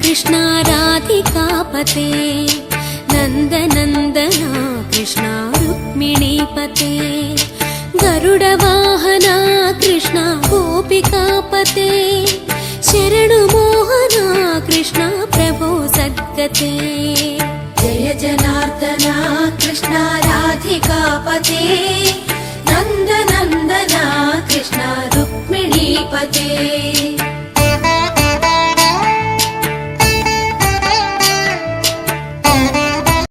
कृष्ण राधिकापते नन्दनन्दना कृष्ण रुक्मिणीपते गरुडवाहना कृष्ण गोपिकापते शरणुमोहना कृष्ण प्रभो सद्गते जय जनार्दना कृष्ण राधिकापते नन्दनन्दना कृष्ण रुक्मिणीपते